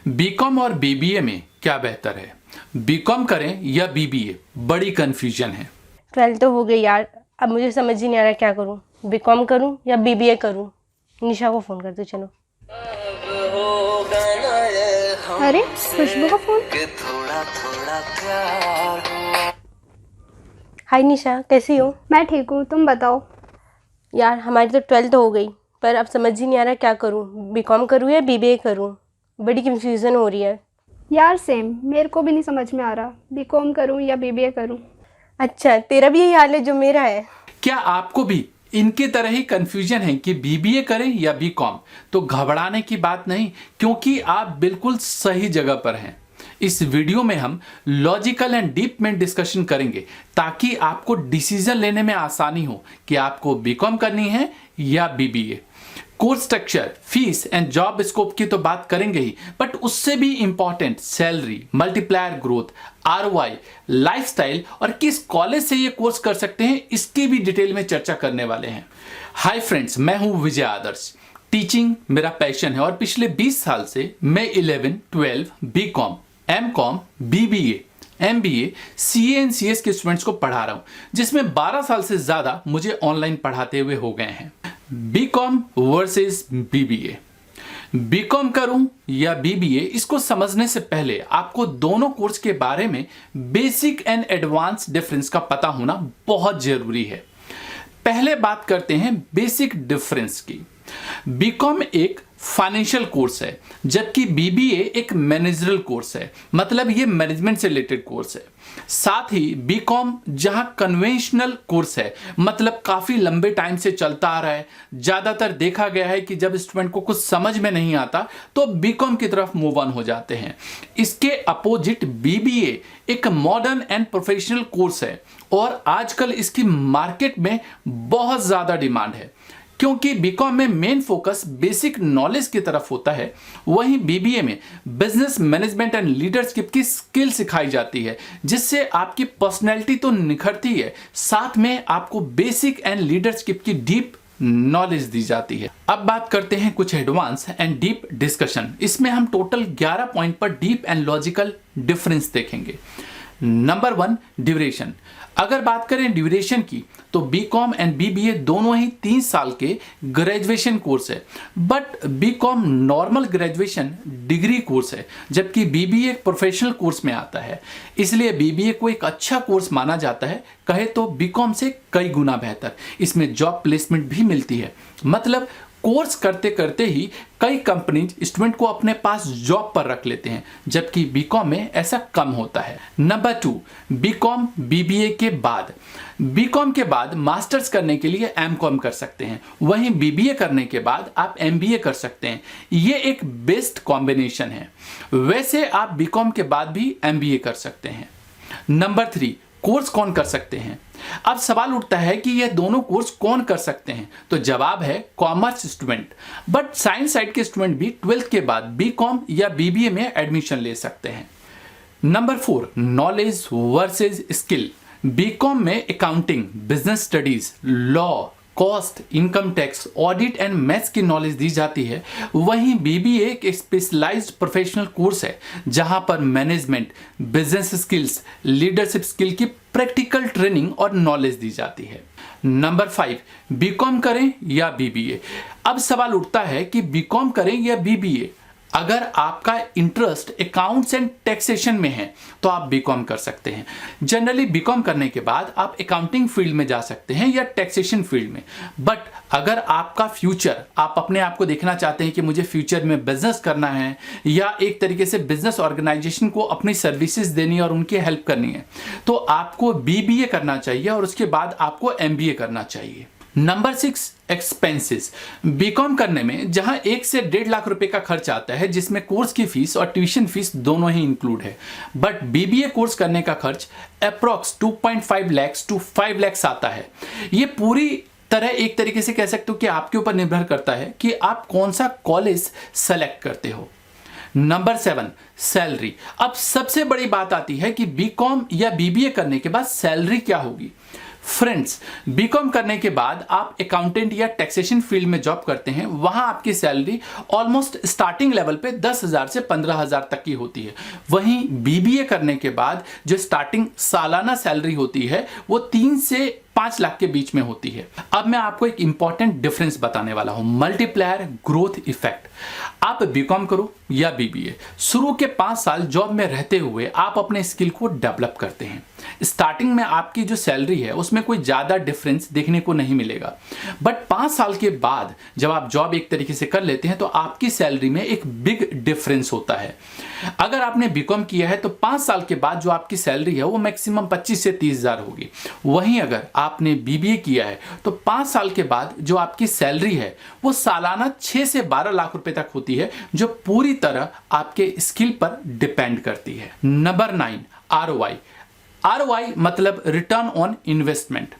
BCom और BBA में क्या बेहतर है? बीकॉम करें या बीबीए? बड़ी कंफ्यूजन है। 12 तो हो गई यार, अब मुझे समझ ही नहीं आ रहा क्या करूं। बीकॉम करूं या बीबीए करूं? निशा को फोन कर दो चलो। अरे खुशबू का फोन। हाय निशा, कैसी हो? मैं ठीक हूँ, तुम बताओ। यार हमारी तो 12 तो हो गई, पर अब समझ ही नहीं आ रहा क्या करूं। बीकॉम करूं या बीबीए करूं? बड़ी कंफ्यूजन हो रही है। यार सेम, मेरे को भी नहीं समझ में आ रहा बीकॉम करूँ या बीबीए करूँ। अच्छा, तेरा भी यही हाल है जो मेरा है? क्या आपको भी इनके तरह ही कंफ्यूजन है कि बीबीए करें या बीकॉम? तो घबराने की बात नहीं, क्योंकि आप बिल्कुल सही जगह पर हैं। इस वीडियो में हम लॉजिकल एंड डीप में डिस्कशन करेंगे ताकि आपको डिसीजन लेने में आसानी हो कि आपको बीकॉम करनी है या BBA. Course structure, fees and job scope की तो बात करेंगे ही, बट उससे भी important salary, multiplier growth, ROI, lifestyle और किस कॉलेज से ये कोर्स कर सकते हैं, इसकी भी डिटेल में चर्चा करने वाले हैं। हाय फ्रेंड्स, मैं हूं विजय आदर्श। टीचिंग मेरा पैशन है और पिछले 20 साल से मैं 11, 12, BCom, MCom, BBA, MBA, CA and CS के स्टूडेंट्स को पढ़ा रहा हूं, जिसमें 12 साल से ज्यादा मुझे ऑनलाइन पढ़ाते हुए हो गए हैं। बीकॉम वर्सेस बीबीए, बीकॉम करूं या बीबीए, इसको समझने से पहले आपको दोनों कोर्स के बारे में बेसिक एंड एडवांस डिफरेंस का पता होना बहुत जरूरी है। पहले बात करते हैं बेसिक डिफरेंस की। बीकॉम एक फाइनेंशियल कोर्स है, जबकि बीबीए एक मैनेजरल कोर्स है, मतलब ये मैनेजमेंट से रिलेटेड कोर्स है। साथ ही बीकॉम जहां कन्वेंशनल कोर्स है, मतलब काफी लंबे टाइम से चलता आ रहा है, ज्यादातर देखा गया है कि जब स्टूडेंट को कुछ समझ में नहीं आता तो बीकॉम की तरफ मूव ऑन हो जाते हैं। इसके अपोजिट बीबीए एक मॉडर्न एंड प्रोफेशनल कोर्स है और आजकल इसकी मार्केट में बहुत ज्यादा डिमांड है। क्योंकि बीकॉम में मेन फोकस बेसिक नॉलेज की तरफ होता है, वहीं बीबीए में बिजनेस मैनेजमेंट एंड लीडरशिप की स्किल सिखाई जाती है, जिससे आपकी पर्सनैलिटी तो निखरती है, साथ में आपको बेसिक एंड लीडरशिप की डीप नॉलेज दी जाती है। अब बात करते हैं कुछ एडवांस एंड डीप डिस्कशन। इसमें हम टोटल 11 पॉइंट पर डीप एंड लॉजिकल डिफरेंस देखेंगे। Number 1, duration. अगर बात करें ड्यूरेशन की, तो बीकॉम एंड बीबीए दोनों ही 3 साल के ग्रेजुएशन कोर्स है, but BCom normal graduation degree course है, जबकि बीबीए एक प्रोफेशनल कोर्स में आता है। इसलिए बीबीए को एक अच्छा कोर्स माना जाता है, कहे तो बीकॉम से कई गुना बेहतर। इसमें जॉब प्लेसमेंट भी मिलती है, मतलब कोर्स करते करते ही कई कंपनीज स्टूडेंट को अपने पास जॉब पर रख लेते हैं, जबकि बीकॉम में ऐसा कम होता है। नंबर 2, बीकॉम बीबीए के बाद। बीकॉम के बाद मास्टर्स करने के लिए एमकॉम कर सकते हैं, वहीं बीबीए करने के बाद आप एमबीए कर सकते हैं। ये एक बेस्ट कॉम्बिनेशन है। वैसे आप बीकॉम के बाद भी एमबीए कर सकते हैं। नंबर 3, कोर्स कौन कर सकते हैं? अब सवाल उठता है कि यह दोनों कोर्स कौन कर सकते हैं, तो जवाब है commerce student. But science side के स्टूडेंट भी 12th के बाद बीकॉम या बीबीए में एडमिशन ले सकते हैं। Number 4, knowledge versus skill. BCom में accounting, business studies, law, cost, income tax, audit and maths की नॉलेज दी जाती है, वहीं बीबीए एक स्पेशलाइज्ड प्रोफेशनल कोर्स है जहां पर management, business skills, leadership skill की प्रैक्टिकल ट्रेनिंग और नॉलेज दी जाती है। नंबर 5, बीकॉम करें या बीबीए। अब सवाल उठता है कि बीकॉम करें या बीबीए। अगर आपका इंटरेस्ट अकाउंट्स एंड टैक्सेशन में है तो आप बीकॉम कर सकते हैं। जनरली बीकॉम करने के बाद आप अकाउंटिंग फील्ड में जा सकते हैं या टैक्सेशन फील्ड में। बट अगर आपका फ्यूचर, आप अपने आप को देखना चाहते हैं कि मुझे फ्यूचर में बिजनेस करना है या एक तरीके से बिजनेस ऑर्गेनाइजेशन को अपनी सर्विसेज देनी है और उनकी हेल्प करनी है, तो आपको बीबीए करना चाहिए और उसके बाद आपको एमबीए करना चाहिए। Number 6, expenses. बीकॉम करने में जहां 1 से 1.5 लाख रुपए का खर्च आता है, जिसमें कोर्स की फीस और ट्यूशन फीस दोनों ही इंक्लूड है, बट बीबीए कोर्स करने का खर्च अप्रॉक्स 2.5 लाख टू 5 लाख आता है। ये पूरी तरह एक तरीके से कह सकते हो कि आपके ऊपर निर्भर करता है कि आप कौन सा कॉलेज सेलेक्ट करते हो। Number 7, salary. अब सबसे बड़ी बात आती है कि बीकॉम या बीबीए करने के बाद सैलरी क्या होगी। फ्रेंड्स, बीकॉम करने के बाद आप अकाउंटेंट या टैक्सेशन फील्ड में जॉब करते हैं, वहां आपकी सैलरी ऑलमोस्ट स्टार्टिंग लेवल पे 10,000 से 15,000 तक की होती है। वहीं बीबीए करने के बाद जो स्टार्टिंग सालाना सैलरी होती है वो 3 से 5 लाख के बीच में होती है। अब मैं आपको एक इंपॉर्टेंट डिफरेंस बताने वाला हूं, मल्टीप्लायर ग्रोथ इफेक्ट। आप बीकॉम करो या बीबीए, शुरू के 5 साल जॉब में रहते हुए आप अपने स्किल को डेवलप करते हैं। स्टार्टिंग में आपकी जो सैलरी है उसमें कोई ज्यादा डिफरेंस देखने को नहीं मिलेगा, बट 5 साल के बाद जब आप जॉब एक तरीके से कर लेते हैं तो आपकी सैलरी में एक बिग डिफरेंस होता है। अगर आपने बीकॉम किया है तो 5 साल के बाद जो आपकी सैलरी है वो मैक्सिमम 25 से 30,000 होगी। वहीं अगर आपने बीबीए किया है तो 5 साल के बाद जो आपकी सैलरी है वो सालाना 6 से 12 लाख रुपए तक होती है, जो पूरी तरह आपके स्किल पर डिपेंड करती है। Number 9, ROI। ROI मतलब रिटर्न ऑन इन्वेस्टमेंट।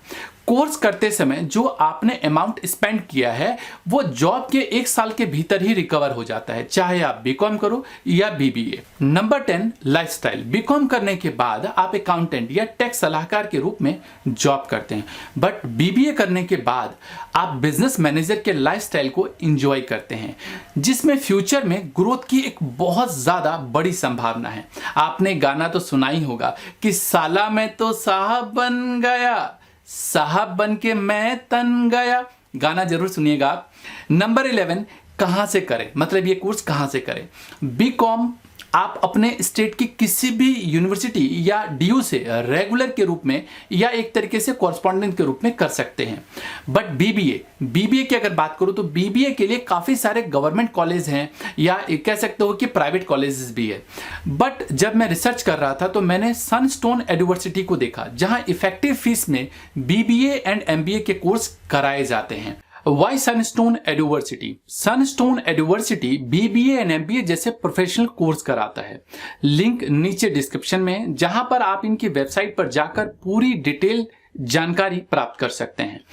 कोर्स करते समय जो आपने अमाउंट स्पेंड किया है वो जॉब के 1 साल के भीतर ही रिकवर हो जाता है, चाहे आप बीकॉम करो या बीबीए। Number 10, lifestyle. बीकॉम करने के बाद आप अकाउंटेंट या टैक्स सलाहकार के रूप में जॉब करते हैं, बट बीबीए करने के बाद आप बिजनेस मैनेजर के लाइफस्टाइल को एंजॉय करते हैं, जिसमें फ्यूचर में ग्रोथ की एक बहुत ज्यादा बड़ी संभावना है। आपने गाना तो सुना ही होगा कि साला मैं तो साहब बन गया, साहब बन के मैं तन गया। गाना जरूर सुनिएगा आप। नंबर 11, कहां से करें, मतलब ये कोर्स कहां से करें। बीकॉम आप अपने स्टेट की किसी भी यूनिवर्सिटी या डीयू से रेगुलर के रूप में या एक तरीके से कॉरेस्पॉन्डेंट के रूप में कर सकते हैं। बट बीबीए की अगर बात करूं तो बीबीए के लिए काफी सारे गवर्नमेंट कॉलेज हैं या कह सकते हो कि प्राइवेट कॉलेजेस भी है। बट जब मैं रिसर्च कर रहा था तो मैंने सनस्टोन यूनिवर्सिटी को देखा, जहां इफेक्टिव फीस में बीबीए एंड एमबीए के कोर्स कराए जाते हैं। Why Sunstone university? Sunstone university BBA and MBA जैसे प्रोफेशनल कोर्स कराता है। लिंक नीचे डिस्क्रिप्शन में है, जहां पर आप इनकी वेबसाइट पर जाकर पूरी डिटेल जानकारी प्राप्त कर सकते हैं।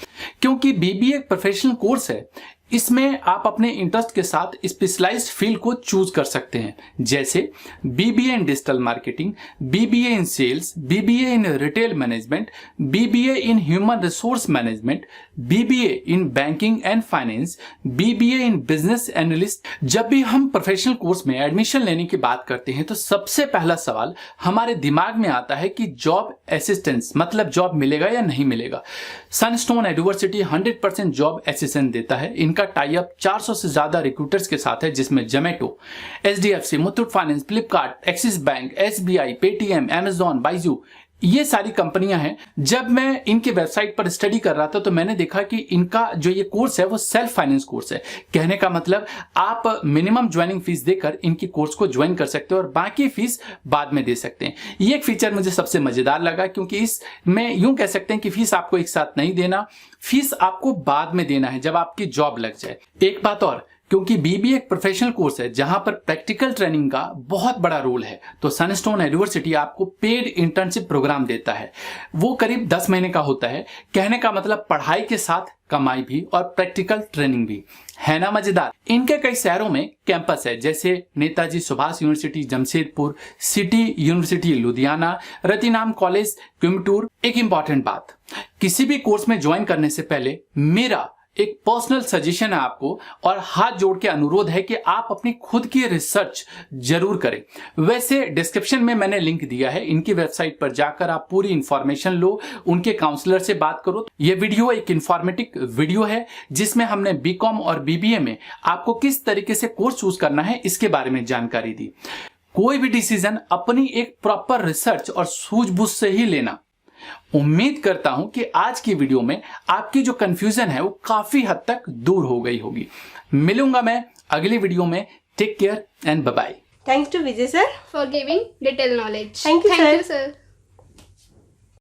क्योंकि बीबीए एक प्रोफेशनल कोर्स है, इसमें आप अपने इंटरेस्ट के साथ स्पेशलाइज्ड फील्ड को चूज कर सकते हैं, जैसे BBA in digital marketing, BBA in sales, BBA in retail management, BBA in human resource management, BBA in banking and finance, BBA in business analyst. जब भी हम प्रोफेशनल कोर्स में एडमिशन लेने की बात करते हैं तो सबसे पहला सवाल हमारे दिमाग में आता है कि जॉब असिस्टेंस, मतलब जॉब मिलेगा या नहीं मिलेगा। सनस्टोन यूनिवर्सिटी 100% जॉब असिस्टेंस देता है। इनका टाई अप 400 से ज्यादा रिक्रूटर्स के साथ है, जिसमें Zomato, HDFC, Muthoot finance, Flipkart, Axis bank, SBI, Paytm, Amazon, Byju, ये सारी कंपनियां हैं। जब मैं इनकी वेबसाइट पर स्टडी कर रहा था तो मैंने देखा कि इनका जो ये कोर्स है वो सेल्फ फाइनेंस कोर्स है। कहने का मतलब आप मिनिमम ज्वाइनिंग फीस देकर इनकी कोर्स को ज्वाइन कर सकते हो और बाकी फीस बाद में दे सकते हैं। ये एक फीचर मुझे सबसे मजेदार लगा, क्योंकि इसमें यूं कह सकते हैं कि फीस आपको एक साथ नहीं देना, फीस आपको बाद में देना है जब आपकी जॉब लग जाए। एक बात और, क्योंकि बीबीए एक प्रोफेशनल कोर्स है जहां पर प्रैक्टिकल ट्रेनिंग का बहुत बड़ा रोल है, तो सनस्टोन यूनिवर्सिटी आपको पेड इंटर्नशिप प्रोग्राम देता है। वो करीब 10 महीने का होता है। कहने का मतलब पढ़ाई के साथ कमाई भी और प्रैक्टिकल ट्रेनिंग भी है ना मजेदार। इनके कई शहरों में कैंपस है, जैसे Netaji Subhash University Jamshedpur, City University Ludhiana, Rathinam College Coimbatore. एक इंपॉर्टेंट बात, किसी भी कोर्स में ज्वाइन करने से पहले मेरा एक पर्सनल सजेशन है आपको और हाथ जोड़ के अनुरोध है कि आप अपनी खुद की रिसर्च जरूर करें। वैसे डिस्क्रिप्शन में मैंने लिंक दिया है, इनकी वेबसाइट पर जाकर आप पूरी इंफॉर्मेशन लो, उनके काउंसलर से बात करो। ये वीडियो एक इंफॉर्मेटिव वीडियो है जिसमें हमने बीकॉम और बीबीए में आपको किस तरीके से कोर्स चूज करना है इसके बारे में जानकारी दी। कोई भी डिसीजन अपनी एक प्रॉपर रिसर्च और सूझबूझ से ही लेना। उम्मीद करता हूं कि आज की वीडियो में आपकी जो कंफ्यूजन है वो काफी हद तक दूर हो गई होगी। मिलूंगा मैं अगली वीडियो में। Take care and bye bye. Thanks to Vijay sir for giving detailed knowledge. Thank you, sir. sir.